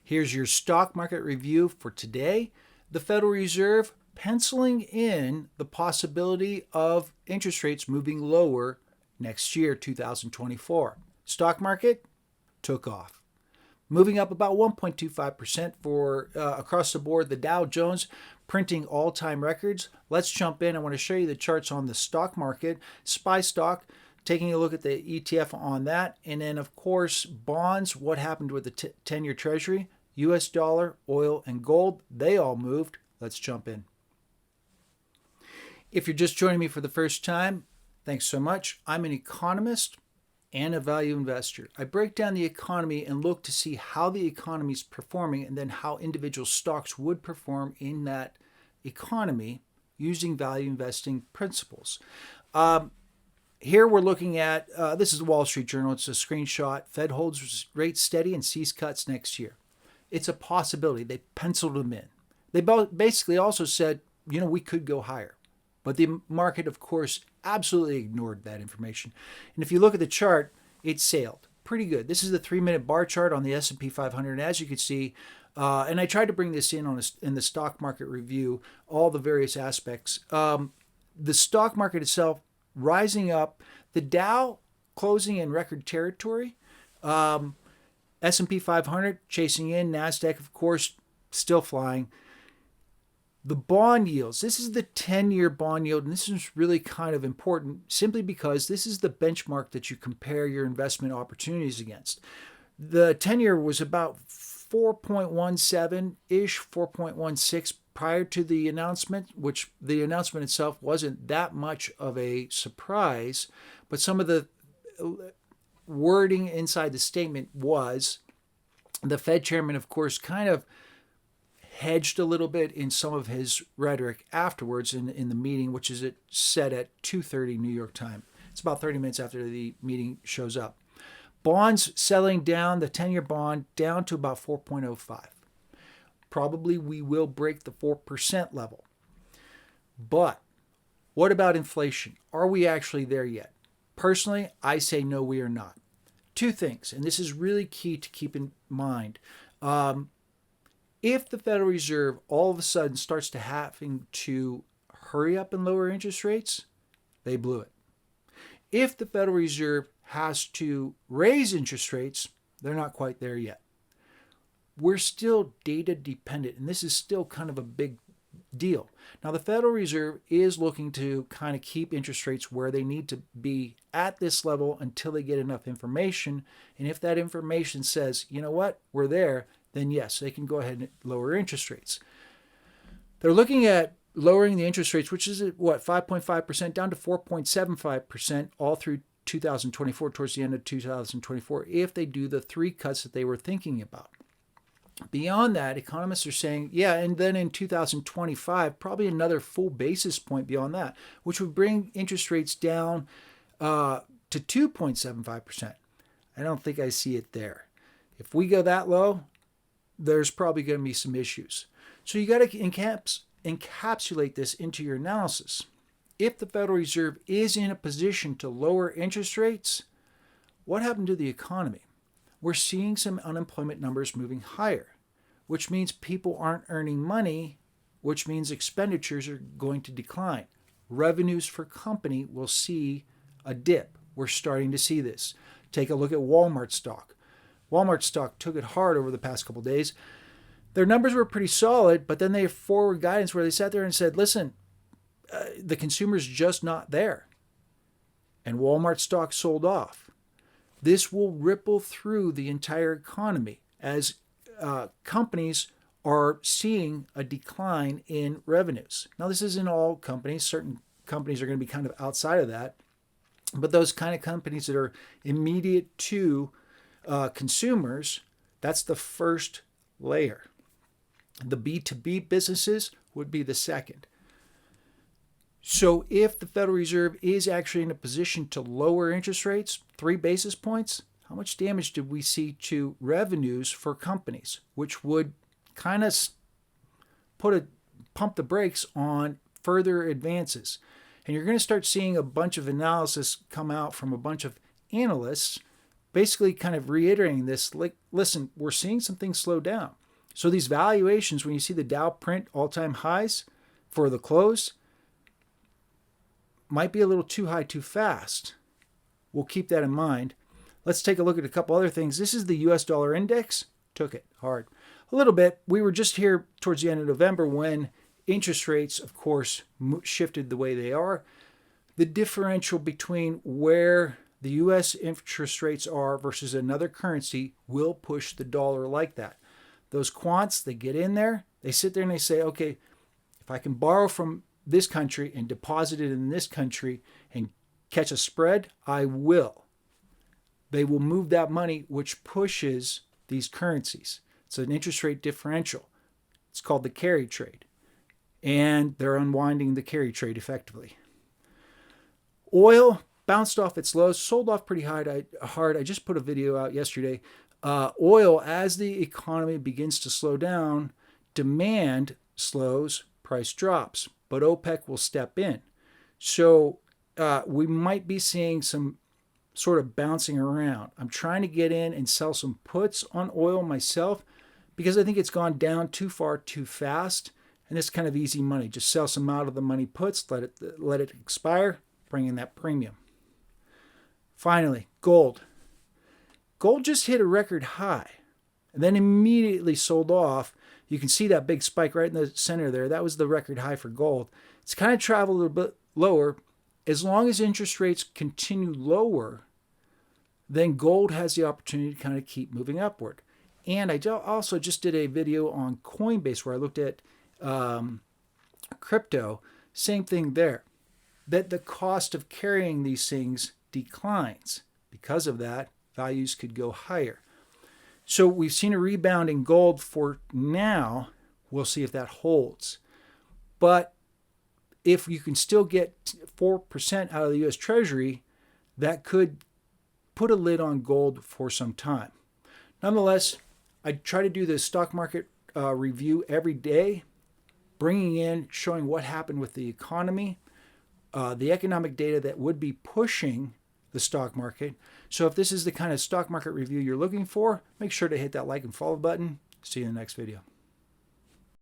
Here's your stock market review for today. The Federal Reserve penciling in the possibility of interest rates moving lower next year, 2024. Stock market took off, moving up about 1.25% for across the board. The Dow Jones printing all-time records. Let's jump in. I want to show you the charts on the stock market. SPY stock, taking a look at the ETF on that. And then, of course, bonds. What happened with the 10-year Treasury? US dollar, oil, and gold. They all moved. Let's jump in. If you're just joining me for the first time, thanks so much. I'm an economist and a value investor. I break down the economy and look to see how the economy is performing and then how individual stocks would perform in that economy using value investing principles. Here we're looking at, this is the Wall Street Journal. It's a screenshot. Fed holds rates steady and sees cuts next year. It's a possibility. They penciled them in. They basically also said, we could go higher. But the market, of course, absolutely ignored that information. And if you look at the chart, it sailed pretty good. This is the 3-minute bar chart on the S&P 500. And as you can see, and I tried to bring this in in the stock market review, all the various aspects. The stock market itself rising up, the Dow closing in record territory, S&P 500 chasing in, Nasdaq, of course, still flying. The bond yields, this is the 10-year bond yield, and this is really kind of important simply because this is the benchmark that you compare your investment opportunities against. The 10-year was about 4.17-ish, 4.16 prior to the announcement, which the announcement itself wasn't that much of a surprise, but some of the wording inside the statement was the Fed chairman, of course, kind of hedged a little bit in some of his rhetoric afterwards in the meeting, which is set at 2:30 New York time. It's about 30 minutes after the meeting shows up. Bonds selling down, the 10-year bond down to about 4.05. Probably we will break the 4% level. But what about inflation? Are we actually there yet? Personally, I say no, we are not. Two things, and this is really key to keep in mind. If the Federal Reserve all of a sudden starts to having to hurry up and lower interest rates, they blew it. If the Federal Reserve has to raise interest rates, they're not quite there yet. We're still data dependent, and this is still kind of a big deal. Now, the Federal Reserve is looking to kind of keep interest rates where they need to be at this level until they get enough information. And if that information says, we're there, then yes, they can go ahead and lower interest rates. They're looking at lowering the interest rates, which is 5.5% down to 4.75% all through 2024, towards the end of 2024, if they do the 3 cuts that they were thinking about. Beyond that, economists are saying, and then in 2025, probably another full basis point beyond that, which would bring interest rates down to 2.75%. I don't think I see it there. If we go that low, there's probably going to be some issues. So you got to encapsulate this into your analysis. If the Federal Reserve is in a position to lower interest rates, what happened to the economy? We're seeing some unemployment numbers moving higher, which means people aren't earning money, which means expenditures are going to decline. Revenues for company will see a dip. We're starting to see this. Take a look at Walmart stock. Walmart stock took it hard over the past couple of days. Their numbers were pretty solid, but then they have forward guidance where they sat there and said, listen, the consumer's just not there. And Walmart stock sold off. This will ripple through the entire economy as companies are seeing a decline in revenues. Now, this isn't all companies. Certain companies are going to be kind of outside of that. But those kind of companies that are immediate to consumers, that's the first layer. The B2B businesses would be the second. So if the Federal Reserve is actually in a position to lower interest rates, 3 basis points, how much damage did we see to revenues for companies, which would kind of pump the brakes on further advances? And you're going to start seeing a bunch of analysis come out from a bunch of analysts basically kind of reiterating this, like, listen, we're seeing some things slow down. So these valuations, when you see the Dow print all-time highs for the close, might be a little too high too fast. We'll keep that in mind. Let's take a look at a couple other things. This is the US dollar index. Took it hard. A little bit. We were just here towards the end of November when interest rates, of course, shifted the way they are. The differential between where the US interest rates are versus another currency will push the dollar like that. Those quants, they get in there, they sit there and they say, okay, if I can borrow from this country and deposit it in this country and catch a spread, I will. They will move that money, which pushes these currencies. It's an interest rate differential. It's called the carry trade. And they're unwinding the carry trade effectively. Oil bounced off its lows, sold off pretty hard. I just put a video out yesterday. Oil, as the economy begins to slow down, demand slows, price drops. But OPEC will step in. So we might be seeing some sort of bouncing around. I'm trying to get in and sell some puts on oil myself because I think it's gone down too far too fast. And it's kind of easy money. Just sell some out of the money puts, let it expire, bring in that premium. Finally, gold. Gold just hit a record high and then immediately sold off. You can see that big spike right in the center there. That was the record high for gold. It's kind of traveled a little bit lower. As long as interest rates continue lower, then gold has the opportunity to kind of keep moving upward. And I also just did a video on Coinbase where I looked at crypto. Same thing there. That the cost of carrying these things declines. Because of that, values could go higher. So we've seen a rebound in gold for now. We'll see if that holds. But if you can still get 4% out of the U.S. Treasury, that could put a lid on gold for some time. Nonetheless, I try to do the stock market review every day, bringing in, showing what happened with the economy, the economic data that would be pushing the stock market. So if this is the kind of stock market review you're looking for, make sure to hit that like and follow button. See you in the next video.